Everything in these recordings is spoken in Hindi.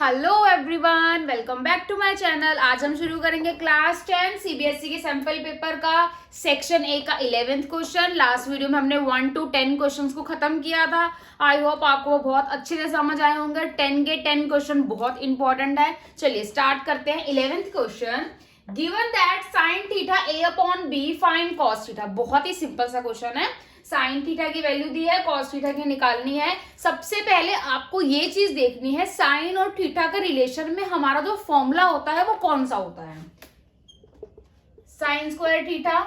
Hello everyone, welcome back to my channel. आज हम शुरू करेंगे क्लास 10 सीबीएसई के सैंपल पेपर का सेक्शन ए का 11th क्वेश्चन। लास्ट वीडियो में हमने 1 to 10 क्वेश्चंस को खत्म किया था। आई होप आपको बहुत अच्छे से समझ आए होंगे। 10 के 10 क्वेश्चन बहुत इंपॉर्टेंट है। चलिए स्टार्ट करते हैं। 11th question, given that sine theta A upon B find cos theta. बहुत ही सिंपल सा क्वेश्चन है। साइन थीटा की वैल्यू दी है, कॉस थीटा की निकालनी है। सबसे पहले आपको ये चीज देखनी है, साइन और थीटा के रिलेशन में हमारा जो फॉर्मूला होता है वो कौन सा होता है। Sine square theta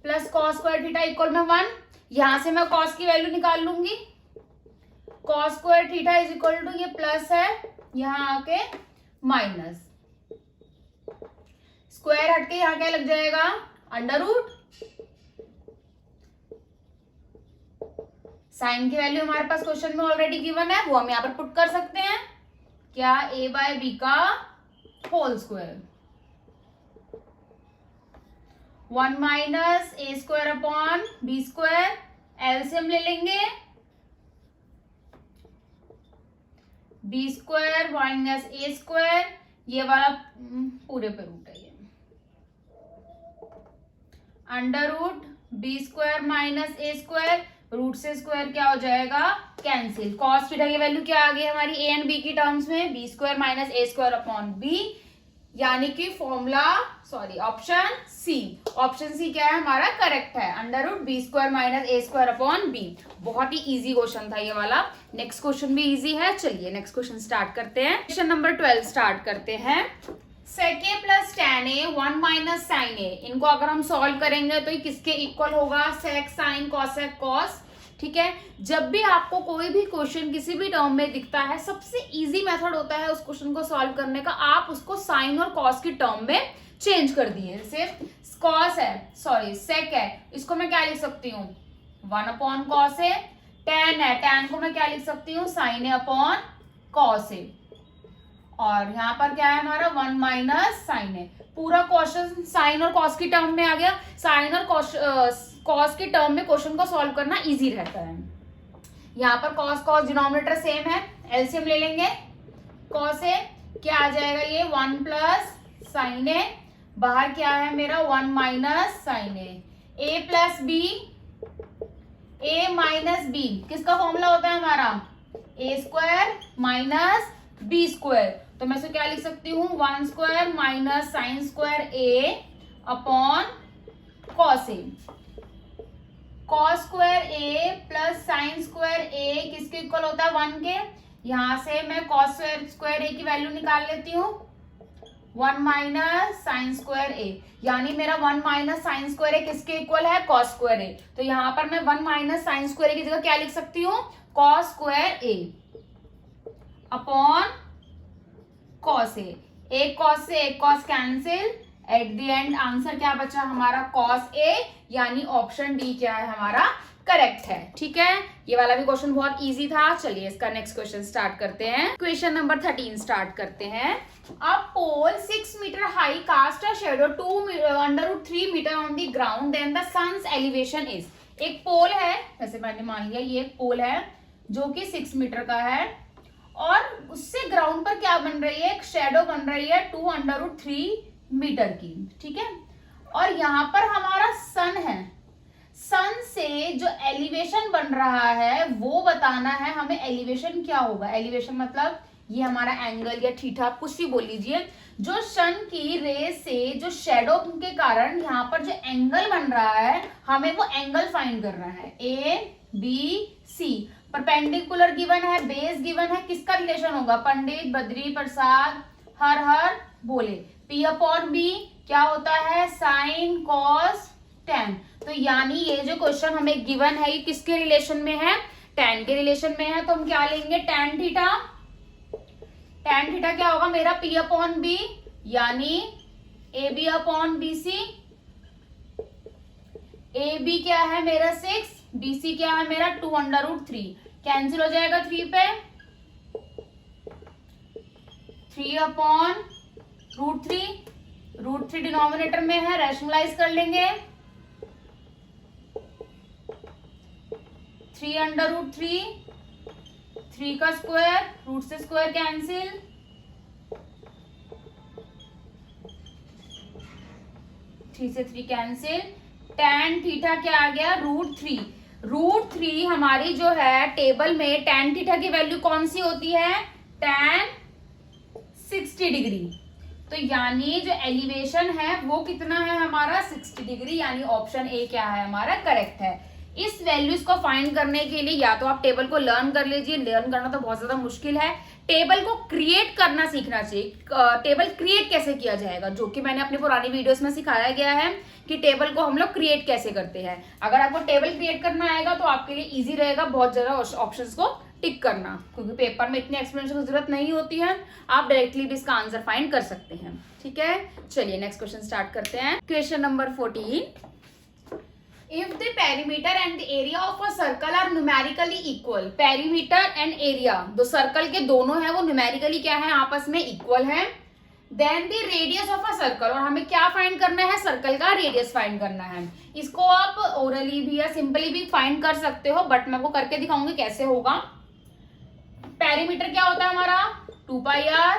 plus cos square theta equal में 1। यहां से मैं कॉस की वैल्यू निकाल लूंगी। Cos square theta is equal to, ये प्लस है, यहां आके माइनस, स्क्वायर हटके यहां क्या लग जाएगा, अंडर रूट। साइन की वैल्यू हमारे पास क्वेश्चन में ऑलरेडी गिवन है, वो हम यहां पर पुट कर सकते हैं। क्या, ए बाय बी का whole square, 1 minus a square upon b square. LCM ले लेंगे, b square minus a square, ये वाला पूरे पे रूट है, ये under root b square minus a square. Root से स्क्वायर क्या हो जाएगा, कैंसिल। कॉस थीटा की वैल्यू क्या आ गई हमारी ए एंड बी की टर्म्स में, b square minus a square upon B, यानी कि formula option c. Option c क्या है हमारा, करेक्ट है, under root b square minus a square upon b. बहुत ही इजी क्वेश्चन था ये वाला। नेक्स्ट क्वेश्चन भी इजी है। चलिए नेक्स्ट क्वेश्चन स्टार्ट करते हैं। क्वेश्चन नंबर 12 स्टार्ट करते हैं। sec a plus tan a 1 minus sin a, इनको अगर हम सॉल्व करेंगे तो ये किसके इक्वल होगा, sec sin cosec cos। ठीक है, जब भी आपको कोई भी क्वेश्चन किसी भी टर्म में दिखता है, सबसे इजी मेथड होता है उस क्वेश्चन को सॉल्व करने का, आप उसको साइन और कॉस की टर्म में चेंज कर दिए। जैसे कॉस है, सॉरी सेक है, इसको मैं क्या लिख सकती हूँ, 1 अपॉन कॉस ए। tan है, tan को मैं क्या लिख सकती हूँ, sign A upon cos A. और यहाँ पर क्या है हमारा, 1 माइनस साइन ए। पूरा क्वेश्चन साइन और कॉस की टर्म में आ गया। साइन और कॉस की टर्म में क्वेश्चन को सॉल्व करना इजी रहता है। यहाँ पर कॉस कॉस डिनोमिनेटर सेम है, एलसीएम ले लेंगे। कॉस ए क्या आ जाएगा, ये 1 प्लस साइन ए, बाहर क्या है मेरा 1 माइनस साइन ए। ए प्लस बी, ए माइनस बी किसका फॉर्मूला होता है हमारा, ए स्क्वायर माइनस बी स्क्वायर। तो मैं इसे क्या लिख सकती हूँ, 1 square minus sine square A upon cos A. Cos square A plus sine square ए किसके इक्वल होता है, 1 के। यहां से मैं कॉस स्क्वायर ए की वैल्यू निकाल लेती हूँ, 1 माइनस साइन स्क्वायर ए, यानी मेरा 1 माइनस साइन स्क्वायर ए किसके इक्वल है, कॉस स्क्वायर ए। तो यहाँ पर मैं 1 माइनस साइन स्क्वायर ए की जगह क्या लिख सकती हूँ, cos square A upon cos A. एक कॉस से एक cos cancel, at the end answer क्या बचा हमारा, कॉस ए, यानी ऑप्शन डी क्या है हमारा, करेक्ट है। ठीक है, ये वाला भी क्वेश्चन बहुत इजी था। चलिए इसका नेक्स्ट क्वेश्चन स्टार्ट करते हैं। क्वेश्चन नंबर 13 स्टार्ट करते हैं। A pole 6 metre high cast a shadow 2√3 metre on the ground, then the sun's elevation is. एक पोल है, वैसे मैंने मान लिया ये एक पोल है जो कि 6 मीटर का है, और उससे ग्राउंड पर क्या बन रही है, एक शेडो बन रही है 2√3 मीटर की। ठीक है, और यहाँ पर हमारा सन है। सन से जो एलिवेशन बन रहा है वो बताना है हमें। एलिवेशन क्या होगा, एलिवेशन मतलब ये हमारा एंगल या थीटा, कुछ भी बोल लीजिए। जो सन की रे से जो शेडो के कारण यहाँ पर जो एंगल बन रहा है, हमें वो एंगल फाइंड करना है। A B C, perpendicular given है, बेस गिवन है, किसका रिलेशन होगा, पंडित बद्री प्रसाद हर हर बोले। पी अपॉन बी क्या होता है, साइन कॉस टेन। तो यानी ये जो क्वेश्चन हमें गिवन है ये किसके रिलेशन में है, टेन के रिलेशन में है। तो हम क्या लेंगे, टेन थीटा। टेन थीटा क्या होगा मेरा, पी अपॉन बी, यानी A B upon B C. A B क्या है मेरा 6, बी सी क्या है मेरा 2√3, कैंसिल हो जाएगा 3 पे, 3 अपॉन √3 डिनोमिनेटर में है, रैशनलाइज कर लेंगे, 3 √3 3 का स्क्वायर, रूट से स्क्वायर कैंसिल, 3 से 3 कैंसिल, tan थीटा क्या आ गया, √3। √3 हमारी जो है टेबल में tan थीटा की वैल्यू कौन सी होती है, tan 60 डिग्री। तो यानी जो एलिवेशन है वो कितना है हमारा 60 डिग्री, यानी ऑप्शन ए क्या है हमारा करेक्ट है। इस वैल्यूज को फाइंड करने के लिए या तो आप टेबल को लर्न कर लीजिए, लर्न करना तो बहुत ज्यादा मुश्किल है, टेबल को क्रिएट करना सीखना चाहिए। टेबल क्रिएट कैसे किया जाएगा, जो कि मैंने अपनी पुरानी वीडियोस में सिखाया गया है कि टेबल को हम लोग क्रिएट कैसे करते हैं। अगर आपको टेबल क्रिएट करना आएगा तो आपके लिए इजी रहेगा बहुत ज्यादा ऑप्शंस को टिक करना, क्योंकि पेपर में इतनी एक्सप्लेनेशन की जरूरत नहीं होती है, आप डायरेक्टली भी इसका आंसर फाइंड कर सकते हैं। ठीक है, चलिए नेक्स्ट क्वेश्चन स्टार्ट करते हैं। Question number 14, if the perimeter and the area of a circle are numerically equal, perimeter and area दो सर्कल के दोनों है वो न्यूमेरिकली क्या है आपस में इक्वल है, then the radius of a circle, और हमें क्या फाइंड करना है, सर्कल का रेडियस फाइंड करना है। इसको आप ओरली भी या सिंपली भी फाइंड कर सकते हो, बट मैं वो करके दिखाऊंगी कैसे होगा। पेरीमीटर क्या होता है हमारा 2πr,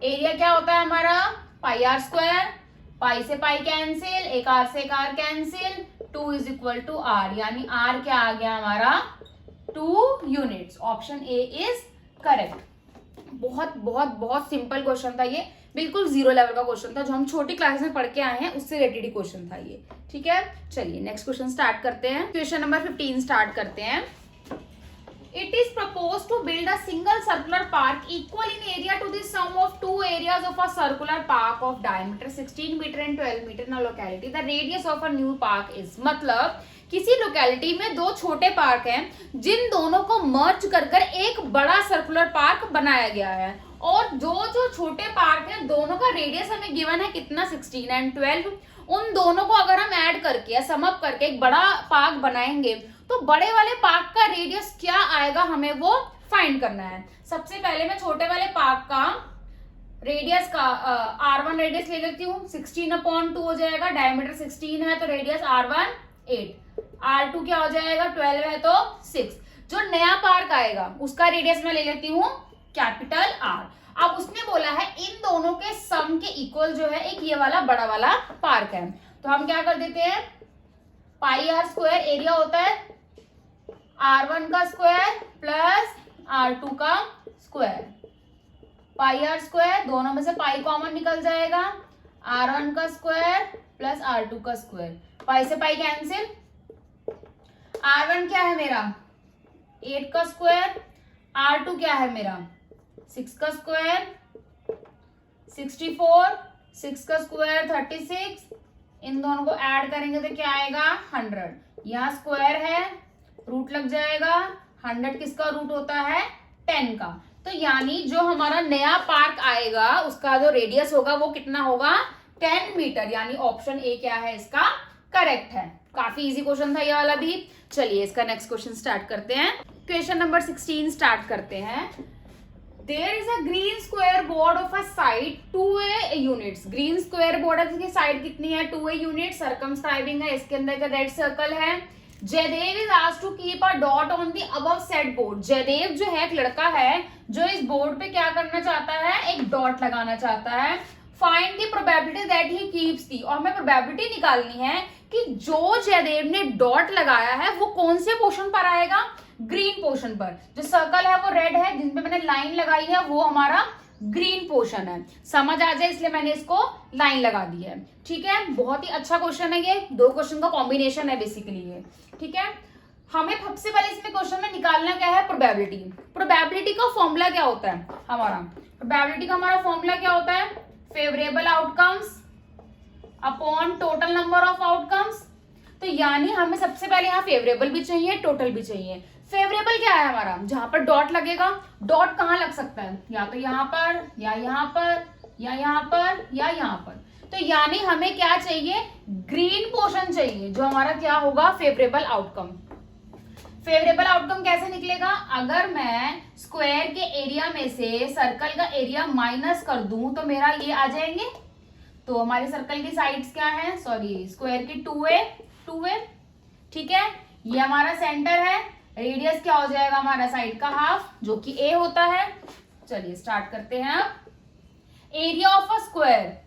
एरिया क्या होता है हमारा πr², पाई से पाई कैंसिल, एक आर से एक आर कैंसिल, 2 = r, यानी r क्या आ गया हमारा 2 units. Option A is correct. बहुत बहुत बहुत सिंपल क्वेश्चन था ये, बिल्कुल 0 लेवल का क्वेश्चन था, जो हम छोटी क्लासेस में पढ़ के आए हैं उससे रिलेटेड क्वेश्चन था ये। ठीक है, चलिए नेक्स्ट क्वेश्चन स्टार्ट करते हैं। क्वेश्चन नंबर 15 स्टार्ट करते हैं। It is proposed to build a single circular park equal in area to the sum of two areas of a circular park of diameter 16 meter and 12 meter in a locality. The radius of a new park is, मतलब किसी लोकेलिटी में दो छोटे पार्क हैं जिन दोनों को मर्ज कर कर एक बड़ा सर्कुलर पार्क बनाया गया है, और जो छोटे पार्क हैं दोनों का रेडियस हमें गिवन है कितना 16 एंड 12। उन दोनों को अगर हम ऐड करके या सम अप करके एक बड़ा पार्क बनाएंगे तो बड़े वाले पार्क का रेडियस क्या आएगा हमें वो फाइंड करना है। सबसे पहले मैं छोटे वाले पार्क का रेडियस का r1 रेडियस ले लेती हूँ, 16/2 हो जाएगा, डायमीटर 16 है तो रेडियस r1 8, r2 क्या हो जाएगा 12 है तो 6। जो नया पार्क आएगा उसका रेडियस मैं ले लेती हूँ कैपिटल R। अब उसने बोला है इन दोनों के सम के इक्वल जो है एक ये वाला बड़ा वाला पार्क है, तो हम क्या कर देते हैं πr², एरिया होता है r1 का स्क्वायर प्लस r2 का स्क्वायर, πr², दोनों में से पाई कॉमन निकल जाएगा, r1 का स्क्वायर प्लस r2 का स्क्वायर, पाई से पाई कैंसिल, r1 क्या है मेरा 8 का स्क्वायर, r2 क्या है मेरा 6 का स्क्वायर, 64, 6 का स्क्वायर 36, इन दोनों को ऐड करेंगे तो क्या आएगा 100, यहाँ स्क्वायर है रूट लग जाएगा, 100 किसका रूट होता है 10 का। तो यानी जो हमारा नया पार्क आएगा उसका जो रेडियस होगा वो कितना होगा 10 मीटर, यानी ऑप्शन ए क्या है इसका करेक्ट है। काफी इजी क्वेश्चन था ये वाला भी। चलिए इसका नेक्स्ट क्वेश्चन स्टार्ट करते हैं। क्वेश्चन नंबर 16 स्टार्ट करते हैं। There is a green square board of a side 2a units. Green square board है जिसकी साइड कितनी है 2a यूनिट, सर्कमस्क्राइबिंग है, इसके अंदर का रेड सर्कल है। Jaydev is asked to keep a dot on the above set board. Jaydev जो है एक लड़का है जो इस बोर्ड पे क्या करना चाहता है एक डॉट लगाना चाहता है। Find the probability that he keeps the, और हमें प्रोबेबिलिटी निकालनी है कि जो जयदेव ने डॉट लगाया है वो कौन से पोर्शन पर आएगा ग्रीन पोर्शन पर। जो सर्कल है वो रेड है, जिसपे मैंने लाइन लगाई है वो हमारा ग्रीन पोर्शन है। समझ आ जाए इसलिए मैंने इसको लाइन लगा दी है। ठीक है, बहुत ही अच्छा क्वेश्चन है, ये दो क्वेश्चन का कॉम्बिनेशन है बेसिकली ये। ठीक है, हमें सबसे पहले इसमें क्वेश्चन में निकालना क्या है प्रोबेबिलिटी। प्रोबेबिलिटी का फॉर्मूला क्या होता है हमारा, प्रोबेबिलिटी का हमारा फॉर्मूला क्या होता है favourable outcomes upon total number of outcomes. तो यानी हमें सबसे पहले यहाँ फेवरेबल भी चाहिए टोटल भी चाहिए। फेवरेबल क्या है हमारा जहां पर डॉट लगेगा, डॉट कहाँ लग सकता है या तो यहाँ पर या यहाँ पर या यहाँ पर या यहाँ पर। तो यानी हमें क्या चाहिए ग्रीन पोर्शन चाहिए जो हमारा क्या होगा फेवरेबल आउटकम। फेवरेबल आउटकम कैसे निकलेगा, अगर मैं स्क्वायर के एरिया में से सर्कल का एरिया माइनस कर दूं तो मेरा ये आ जाएंगे। तो हमारे सर्कल की साइड्स क्या है, सॉरी स्क्वायर की 2a। ठीक है, ये हमारा सेंटर है, रेडियस क्या हो जाएगा हमारा साइड का हाफ, जो कि ए होता है। चलिए स्टार्ट करते हैं अब। एरिया ऑफ अ स्क्वायर,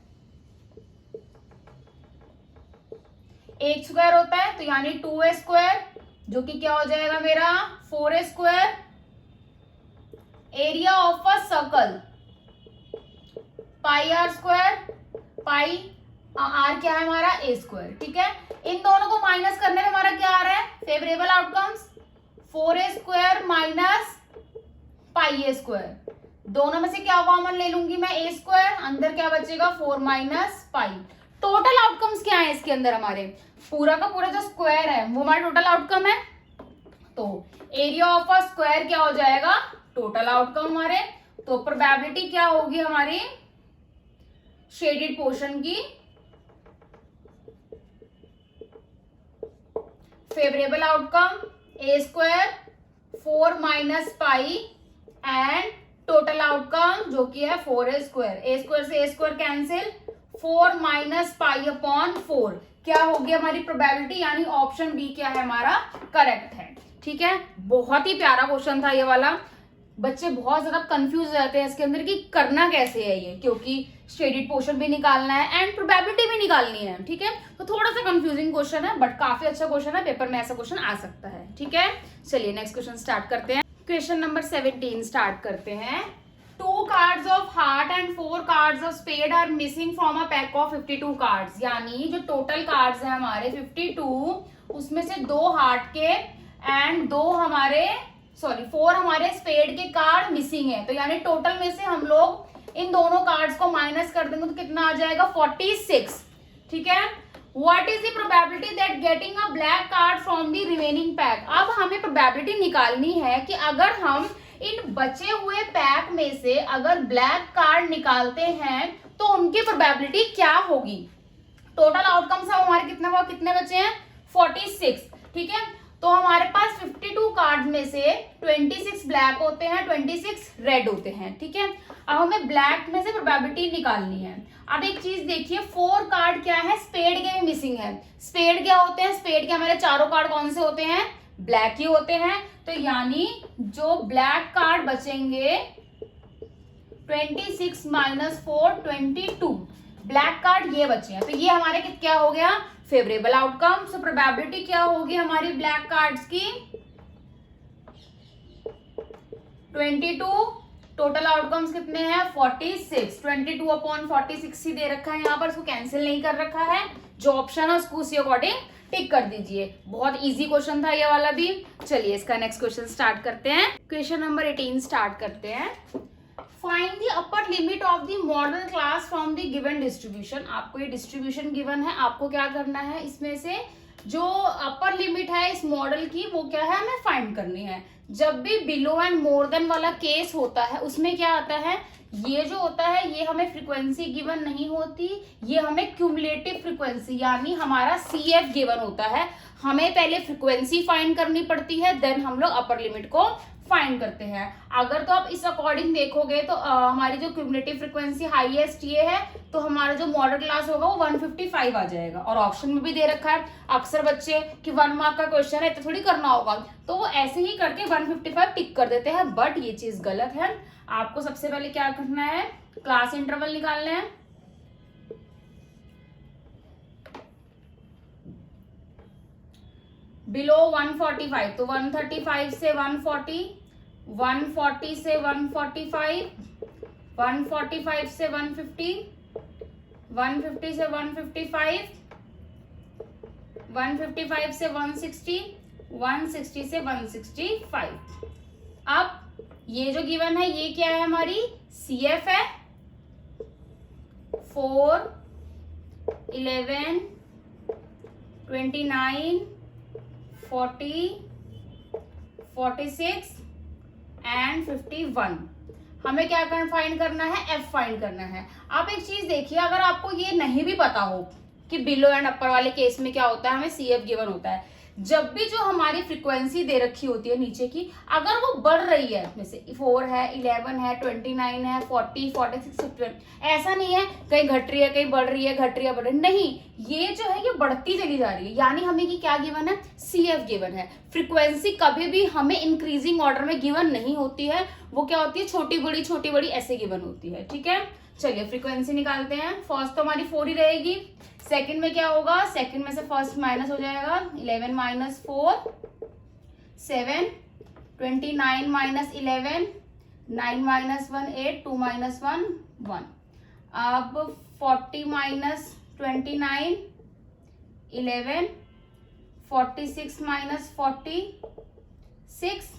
एक स्क्वायर होता है तो यानी 2a स्क्वायर, जो कि क्या हो जाएगा मेरा 4a square. Area of a circle, pi R square, pi R क्या है हमारा ए स्क्वायर, ठीक है। इन दोनों को माइनस करने में हमारा क्या आ रहा है, favourable outcomes, 4a square minus pi a square. दोनों में से क्या कॉमन ले लूंगी मैं, ए स्क्वायर, अंदर क्या बचेगा 4 माइनस पाई। टोटल आउटकम्स क्या है इसके अंदर, हमारे पूरा का पूरा जो स्क्वायर है वो हमारा टोटल आउटकम है। तो एरिया ऑफ अ स्क्वायर क्या हो जाएगा, टोटल आउटकम हमारे। तो प्रोबेबिलिटी क्या होगी हमारी शेडेड पोर्शन की, favourable outcome a square 4 minus pi and total outcome जो कि है 4a स्क्वायर। ए स्क्वायर से a square cancel, 4 minus pi upon 4 क्या होगी हमारी प्रोबेबिलिटी, यानी ऑप्शन बी क्या है हमारा करेक्ट है। ठीक है, बहुत ही प्यारा क्वेश्चन था ये वाला। बच्चे बहुत ज्यादा कंफ्यूज हो जाते हैं इसके अंदर कि करना कैसे है ये, क्योंकि शेडेड पोर्शन भी निकालना है एंड प्रोबेबिलिटी भी निकालनी है। ठीक है, तो थोड़ा सा कंफ्यूजिंग क्वेश्चन है बट काफी अच्छा क्वेश्चन है, पेपर में ऐसा क्वेश्चन आ सकता है। ठीक है, चलिए नेक्स्ट क्वेश्चन स्टार्ट करते हैं। क्वेश्चन नंबर 17 स्टार्ट करते हैं। 2 cards of heart and 4 cards of spade are missing from a pack of 52 cards. यानी जो टोटल कार्ड्स है हमारे 52, उसमें से 2 हार्ट के एंड 4 हमारे स्पेड के कार्ड मिसिंग है। तो यानी टोटल में से हम लोग इन दोनों कार्ड्स को माइनस कर देंगे तो कितना आ जाएगा 46। ठीक है, what is the probability that getting a black card from the remaining pack. अब हमें प्रोबेबिलिटी निकालनी है कि अगर हम इन बचे हुए पैक में से अगर ब्लैक कार्ड निकालते हैं तो उनकी प्रोबेबिलिटी क्या होगी। टोटल आउटकम सब हमारे कितने बचे हैं 46। ठीक है, तो हमारे पास 52 कार्ड में से 26 ब्लैक होते हैं, 26 रेड होते हैं। ठीक है, अब हमें ब्लैक में से प्रोबेबिलिटी निकालनी है। अब एक चीज देखिए, 4 कार्ड क्या है, स्पेड के भी मिसिंग है। स्पेड क्या होते हैं, स्पेड के हमारे चारों कार्ड कौन से होते हैं, ब्लैक ही होते हैं। तो यानी जो ब्लैक कार्ड बचेंगे 26 माइनस 4 22 ब्लैक कार्ड ये बचे हैं। तो ये हमारे क्या हो गया फेवरेबल आउटकम। सो प्रोबेबिलिटी क्या होगी हमारी ब्लैक कार्ड्स की 22, टोटल आउटकम्स कितने हैं 46। 22 अपॉन 46 ही दे रखा है यहाँ पर, इसको कैंसिल नहीं कर रखा है। जो ऑप्शन है उसको उसी अकॉर्डिंग टिक कर दीजिए। बहुत इजी क्वेश्चन था ये वाला भी। चलिए इसका नेक्स्ट क्वेश्चन स्टार्ट करते हैं। क्वेश्चन नंबर 18 स्टार्ट करते हैं। Find the upper limit of the model class from the given distribution. आपको ये डिस्ट्रीब्यूशन गिवन है, आपको क्या करना है, इसमें से जो अपर लिमिट है इस मॉडल की वो क्या है हमें फाइंड करनी है। जब भी बिलो एंड मोर देन वाला केस होता है उसमें क्या आता है, ये जो होता है ये हमें फ्रीक्वेंसी गिवन नहीं होती, ये हमें क्यूमुलेटिव फ्रीक्वेंसी यानी हमारा CF गिवन होता है। हमें पहले फ्रीक्वेंसी फाइंड करनी पड़ती है, देन हम लोग अपर लिमिट को फाइंड करते हैं। अगर तो आप इस अकॉर्डिंग देखोगे तो हमारी जो क्यूमुलेटिव फ्रीक्वेंसी हाईएस्ट ये है, तो हमारा जो मॉडल क्लास होगा वो 155 आ जाएगा। और ऑप्शन में भी दे रखा है, अक्सर बच्चे कि 1 मार्क का क्वेश्चन है तो थोड़ी करना होगा, तो वो ऐसे ही करके 155 टिक कर देते हैं, बट ये चीज गलत है। आपको सबसे पहले क्या करना है, क्लास इंटरवल निकालना है। बिलो 145 तो 135 से 140, 140 से 145, 145 से 150, 150 से 155, 155 से 160, 160 से 165। अब ये जो गिवन है ये क्या है हमारी CF है 4, 11, 29, 40, 46 एंड 51। हमें क्या फाइंड करना है, F फाइंड करना है। आप एक चीज देखिए, अगर आपको ये नहीं भी पता हो कि बिलो एंड अपर वाले केस में क्या होता है, हमें CF गिवन होता है, जब भी जो हमारी फ्रीक्वेंसी दे रखी होती है नीचे की, अगर वो बढ़ रही है, इसमें से 4 है, 11 है, 29 है, 40, 46, 50, ऐसा नहीं है कहीं घट रही है, कहीं बढ़ रही है, घट रही है, बढ़ रही है, नहीं, ये जो है ये बढ़ती चली जा रही है। यानी हमें की क्या गिवन है, CF गिवन है। फ्रीक्वेंसी कभी भी हमें इंक्रीजिंग ऑर्डर में गिवन नहीं होती है, वो क्या होती है, छोटी बड़ी ऐसे गिवन होती है। ठीक है, चलिए फ्रीक्वेंसी निकालते हैं। फर्स्ट तो हमारी 4 ही रहेगी, सेकंड में क्या होगा, सेकंड में से फर्स्ट माइनस हो जाएगा, 11 माइनस 4 7, 29 माइनस 11 9 माइनस 1 8, 2 माइनस 1 1। अब 40 माइनस 29 11, 46 माइनस 40 6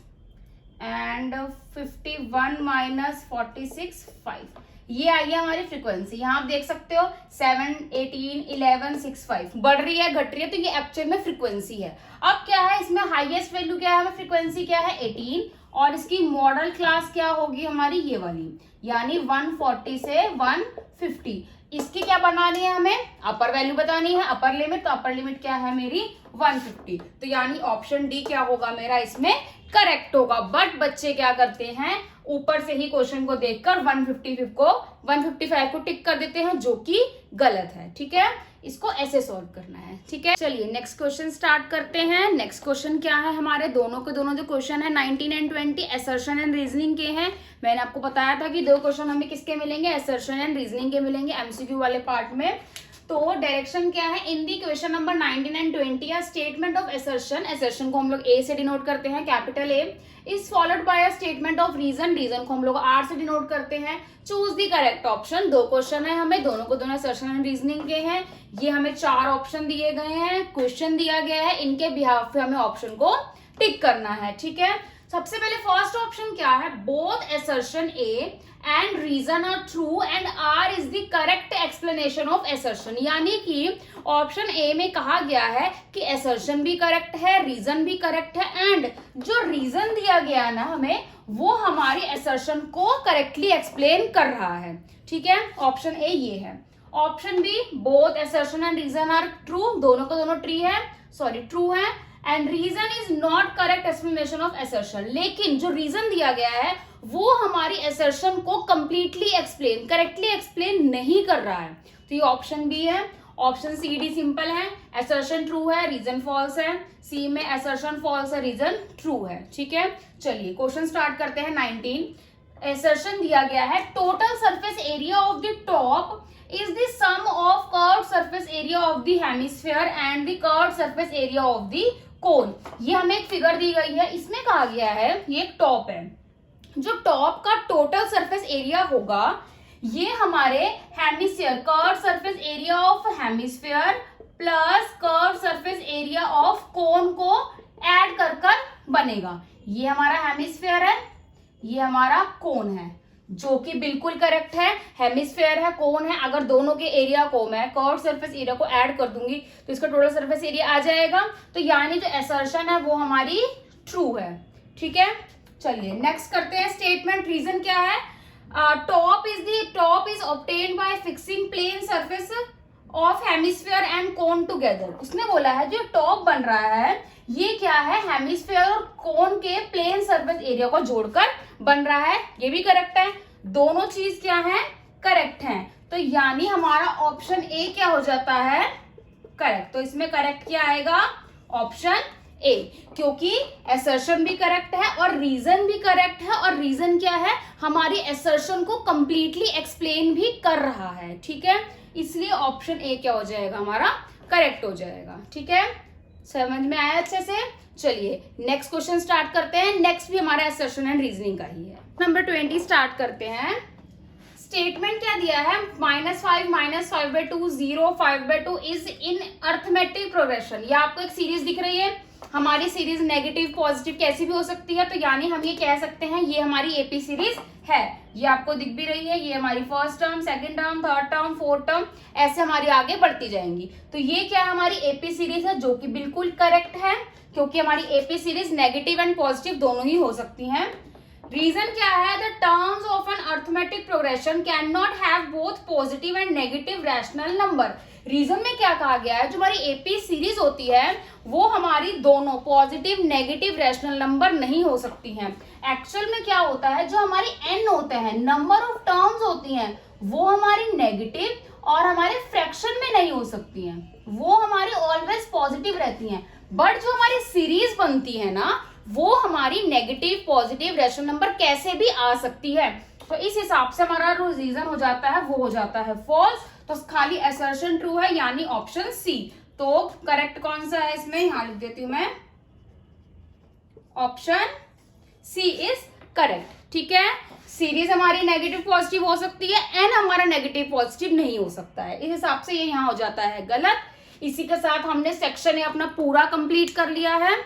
एंड 51 माइनस 46 5। ये आई है हमारी फ्रीक्वेंसी। यहाँ आप देख सकते हो 7, 18, 11, 6, 5 बढ़ रही है, घट रही है, तो ये एक्चुअल में फ्रीक्वेंसी है। अब क्या है इसमें हाईएस्ट वैल्यू क्या है, हमें फ्रीक्वेंसी क्या है 18, और इसकी मॉडल क्लास क्या होगी हमारी ये वाली, यानी 140 से 150। इसकी क्या बनानी है, हमें अपर वैल्यू बतानी है, अपर लिमिट। तो अपर लिमिट क्या है मेरी 150, तो यानी ऑप्शन डी क्या होगा मेरा इसमें करेक्ट होगा। बट बच्चे क्या करते हैं, ऊपर से ही क्वेश्चन को देखकर 155 को टिक कर देते हैं, जो कि गलत है। ठीक है, इसको ऐसे सॉल्व करना है। ठीक है, चलिए नेक्स्ट क्वेश्चन स्टार्ट करते हैं। नेक्स्ट क्वेश्चन क्या है, हमारे दोनों के दोनों जो क्वेश्चन है 19 एंड 20 असर्शन एंड रीजनिंग के हैं। मैंने आपको बताया था कि 2 क्वेश्चन हमें किसके मिलेंगे, असर्शन एंड रीजनिंग के मिलेंगे एमसीक्यू वाले पार्ट में। तो डायरेक्शन क्या है, इन दी क्वेश्चन नंबर 19 एंड 20 या स्टेटमेंट ऑफ असर्शन को हम लोग ए से डिनोट करते हैं, capital A, is followed by a statement of reason को हम लोग आर से डिनोट करते हैं। Choose the correct option. 2 question है हमें, दोनों को दोनों असर्शन एंड रीजनिंग के हैं। ये हमें 4 ऑप्शन दिए गए हैं, क्वेश्चन दिया गया है, इनके बिहाफ पे हमें ऑप्शन को टिक करना है। ठीक है, सबसे पहले फर्स्ट ऑप्शन क्या है, both assertion A and reason are true and R is the correct explanation of assertion. यानी कि ऑप्शन ए में कहा गया है कि असर्शन भी करेक्ट है, रीजन भी करेक्ट है, एंड जो रीजन दिया गया ना हमें, वो हमारी असर्शन को करेक्टली एक्सप्लेन कर रहा है। ठीक है, ऑप्शन ए ये है। Option B, both assertion and reason are true, दोनों का दोनों ट्रू है, and reason is not correct explanation of assertion. लेकिन जो रीजन दिया गया है वो हमारी असर्शन को कंप्लीटली एक्सप्लेन, करेक्टली एक्सप्लेन नहीं कर रहा है, तो ये ऑप्शन बी है। ऑप्शन सी डी सिंपल है, असर्शन ट्रू है, रीजन फॉल्स है। सी में असर्शन फॉल्स है, रीजन ट्रू है। ठीक है, चलिए क्वेश्चन स्टार्ट करते हैं। 19 असर्शन दिया गया है, total surface area of the top is the sum of curved surface area of the hemisphere and the curved surface area of the cone। ये हमें एक फिगर दी गई है, इसमें कहा गया है ये एक टॉप है, जो टॉप का टोटल सरफेस एरिया होगा ये हमारे hemisphere, curve surface area of hemisphere plus curve surface area of cone को ऐड कर बनेगा। ये हमारा हेमिस्फीयर है, ये हमारा कोन है, जो कि बिल्कुल करेक्ट है। हेमिस्फीयर है, कोन है, अगर दोनों के एरिया को मैं कर्व सरफेस एरिया को ऐड कर दूंगी तो इसका टोटल सरफेस एरिया आ जाएगा। तो यानी जो असर्शन है वो हमारी ट्रू है। ठीक है, चलिए नेक्स्ट करते हैं स्टेटमेंट। रीजन क्या है, top is obtained by fixing plane surface of hemisphere and cone together. उसने बोला है जो टॉप बन रहा है ये क्या है, हेमिस्फीयर और कोन के प्लेन सरफेस एरिया को जोड़कर बन रहा है, ये भी करेक्ट है। दोनों चीज क्या है, करेक्ट हैं, तो यानी हमारा ऑप्शन ए क्या हो जाता है, करेक्ट। तो इसमें करेक्ट क्या आएगा, ऑप्शन ए, क्योंकि असर्शन भी करेक्ट है और रीजन भी करेक्ट है, और रीजन क्या है, हमारी असर्शन को कंप्लीटली एक्सप्लेन भी कर रहा है। ठीक है, इसलिए ऑप्शन ए क्या हो जाएगा, हमारा करेक्ट हो जाएगा। ठीक है, समझ में आया अच्छे से। चलिए नेक्स्ट क्वेश्चन स्टार्ट करते हैं। नेक्स्ट भी हमारा असर्शन एंड रीजनिंग का ही है। नंबर 20 स्टार्ट करते हैं। स्टेटमेंट क्या दिया है, -5 -5/2 0 5/2 इज इन अर्थमेटिक प्रोग्रेशन। ये आपको एक सीरीज दिख रही है, हमारी सीरीज नेगेटिव पॉजिटिव कैसी भी हो सकती है, तो यानी हम ये कह सकते हैं ये हमारी एपी सीरीज है। ये आपको दिख भी रही है, ये हमारी first term, second term, third term, fourth term, ऐसे हमारी आगे बढ़ती जाएंगी। तो ये क्या हमारी एपी सीरीज है, जो कि बिल्कुल करेक्ट है, क्योंकि हमारी AP series negative and positive दोनों ही हो सकती हैं। रीजन क्या है, the terms of an arithmetic progression can not have both positive and negative rational number. Reason में क्या कहा गया है, जो हमारी एपी सीरीज होती है वो हमारी दोनों पॉजिटिव नेगेटिव रैशनल नंबर नहीं हो सकती हैं। एक्चुअल में क्या होता है, जो हमारी एन होते हैं, नंबर ऑफ टर्म्स होती हैं, वो हमारी नेगेटिव और हमारे फ्रैक्शन में नहीं हो सकती हैं, वो हमारी ऑलवेज पॉजिटिव रहती हैं। बट जो हमारी सीरीज बनती है ना, वो हमारी नेगेटिव पॉजिटिव रैशनल नंबर कैसे भी आ सकती है। तो इस हिसाब से हमारा जो रीजन हो जाता है वो हो जाता है फॉल्स। तो खाली असर्शन ट्रू है, यानी ऑप्शन सी। तो करेक्ट कौन सा है इसमें, यहां लिख देती हूं मैं, ऑप्शन सी इज करेक्ट। ठीक है, सीरीज हमारी नेगेटिव पॉजिटिव हो सकती है, एन हमारा नेगेटिव पॉजिटिव नहीं हो सकता है। इस हिसाब से ये यहां हो जाता है गलत। इसी के साथ हमने सेक्शन अपना पूरा कंप्लीट कर लिया है।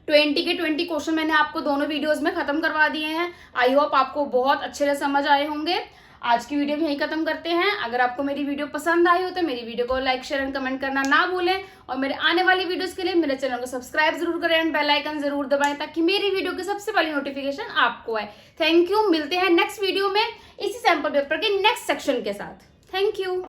20 के 20 क्वेश्चन मैंने आपको दोनों वीडियोस में खत्म करवा दिए हैं। आई होप आपको बहुत अच्छे से समझ आए होंगे। आज की वीडियो में यही खत्म करते हैं। अगर आपको मेरी वीडियो पसंद आई हो तो मेरी वीडियो को लाइक शेयर एंड कमेंट करना ना भूलें, और मेरे आने वाली वीडियोस के लिए मेरे चैनल को सब्सक्राइब जरूर करें एंड बेल आइकन जरूर दबाएं, ताकि मेरी वीडियो की सबसे पहली नोटिफिकेशन आपको आए। थैंक यू, मिलते हैं नेक्स्ट वीडियो में इसी सैंपल पेपर के नेक्स्ट सेक्शन के साथ। Thank you.